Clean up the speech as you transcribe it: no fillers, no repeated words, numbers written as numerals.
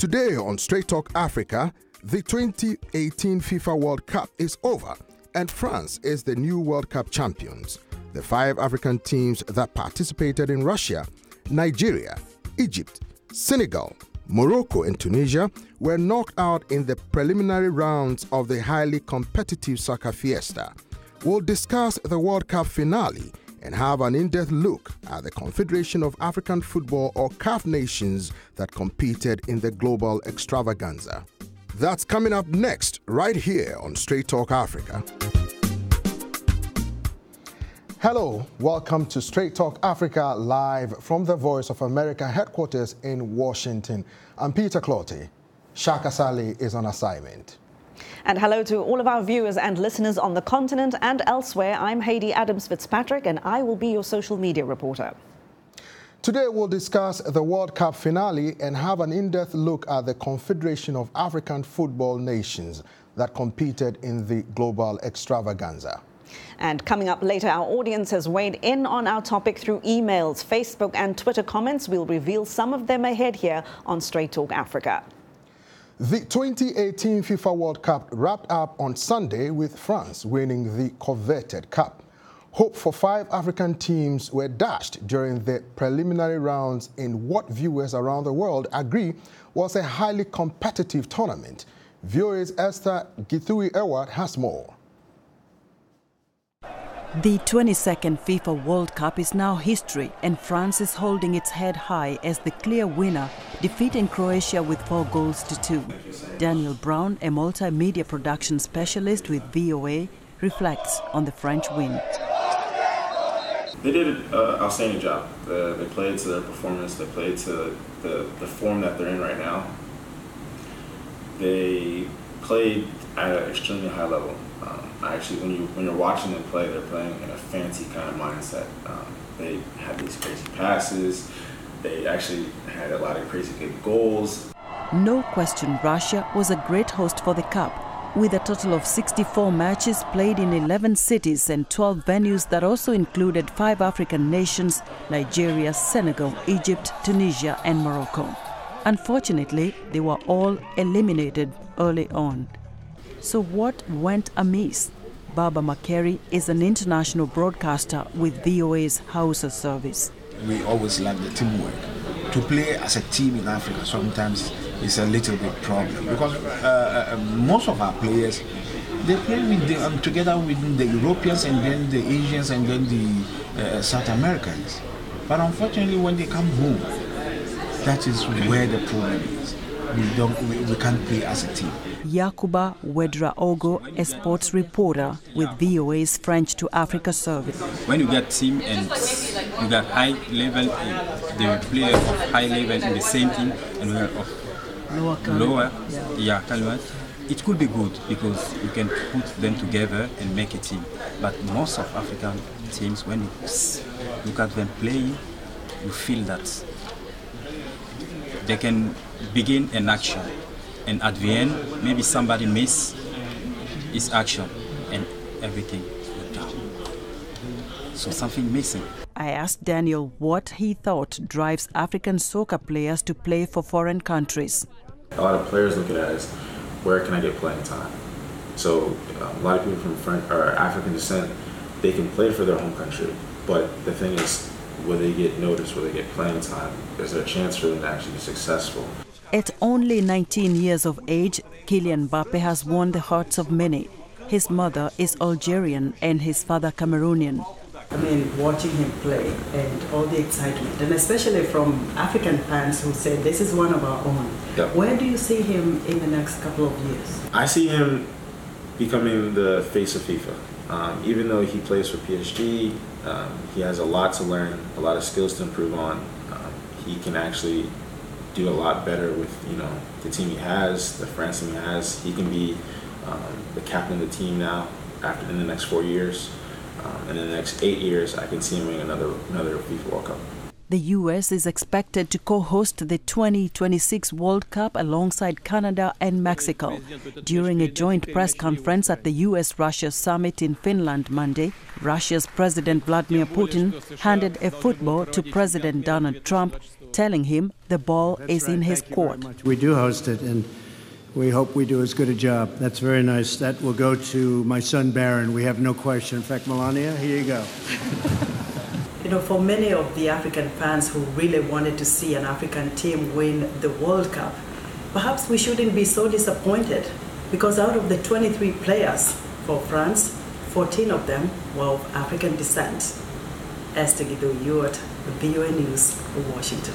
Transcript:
Today on Straight Talk Africa, the 2018 FIFA World Cup is over and France is the new World Cup champions. The 5 African teams that participated in Russia, Nigeria, Egypt, Senegal, Morocco and Tunisia were knocked out in the preliminary rounds of the highly competitive soccer fiesta. We'll discuss the World Cup finale and have an in-depth look at the Confederation of African Football or CAF nations that competed in the global extravaganza. That's coming up next, right here on Straight Talk Africa. Hello, welcome to Straight Talk Africa, live from the Voice of America headquarters in Washington. I'm Peter Clotty. Shaka Sali is on assignment. And hello to all of our viewers and listeners on the continent and elsewhere. I'm Heidi Adams-Fitzpatrick and I will be your social media reporter. Today we'll discuss the World Cup finale and have an in-depth look at the Confederation of African Football nations that competed in the global extravaganza. And coming up later, our audience has weighed in on our topic through emails, Facebook and Twitter comments. We'll reveal some of them ahead here on Straight Talk Africa. The 2018 FIFA World Cup wrapped up on Sunday with France winning the coveted cup. Hope for 5 African teams were dashed during the preliminary rounds in what viewers around the world agree was a highly competitive tournament. VOA's Esther Githui-Ewart has more. The 22nd FIFA World Cup is now history, and France is holding its head high as the clear winner, defeating Croatia with 4-2. Daniel Brown, a multimedia production specialist with VOA, reflects on the French win. They did an outstanding job. They played to their performance. They played to the form that they're in right now. They played at an extremely high level. Actually, when you're watching them play, they're playing in a fancy kind of mindset. They had these crazy passes. They actually had a lot of crazy good goals. No question, Russia was a great host for the Cup, with a total of 64 matches played in 11 cities and 12 venues that also included 5 African nations: Nigeria, Senegal, Egypt, Tunisia and Morocco. Unfortunately, they were all eliminated early on. So what went amiss? Baba Makeri is an international broadcaster with VOA's Hausa service. We always like the teamwork. To play as a team in Africa sometimes is a little bit problem because most of our players, they play with together with the Europeans and then the Asians and then the South Americans. But unfortunately, when they come home, that is where the problem is. We can't play as a team. Yakuba Wedraogo, a sports reporter with VOA's French to Africa service. When you get team and you got high level, the player of high level in the same team and we are of lower, it could be good because you can put them together and make a team. But most of African teams, when you look at them playing, you feel that they can begin an action, and at the end, maybe somebody miss his action, and everything went down. So something missing. I asked Daniel what he thought drives African soccer players to play for foreign countries. A lot of players look at it as, where can I get playing time? So a lot of people from French or African descent, they can play for their home country, but the thing is, will they get noticed, will they get playing time? Is there a chance for them to actually be successful? At only 19 years of age, Kylian Mbappe has won the hearts of many. His mother is Algerian and his father Cameroonian. I mean, watching him play and all the excitement, and especially from African fans who say this is one of our own. Yep. Where do you see him in the next couple of years? I see him becoming the face of FIFA. Even though he plays for PSG, he has a lot to learn, a lot of skills to improve on. He can actually do a lot better with the team he has, the France team he has. He can be the captain of the team now in the next 4 years. And in the next 8 years, I can see him winning another FIFA World Cup. The U.S. is expected to co-host the 2026 World Cup alongside Canada and Mexico. During a joint press conference at the U.S.-Russia summit in Finland Monday, Russia's President Vladimir Putin handed a football to President Donald Trump telling him the ball is in his court. We do host it, and we hope we do as good a job. That's very nice. That will go to my son Baron. We have no question. In fact, Melania, here you go. You know, for many of the African fans who really wanted to see an African team win the World Cup, perhaps we shouldn't be so disappointed, because out of the 23 players for France, 14 of them were of African descent. Esther Githui-Ewart, the VOA News, Washington.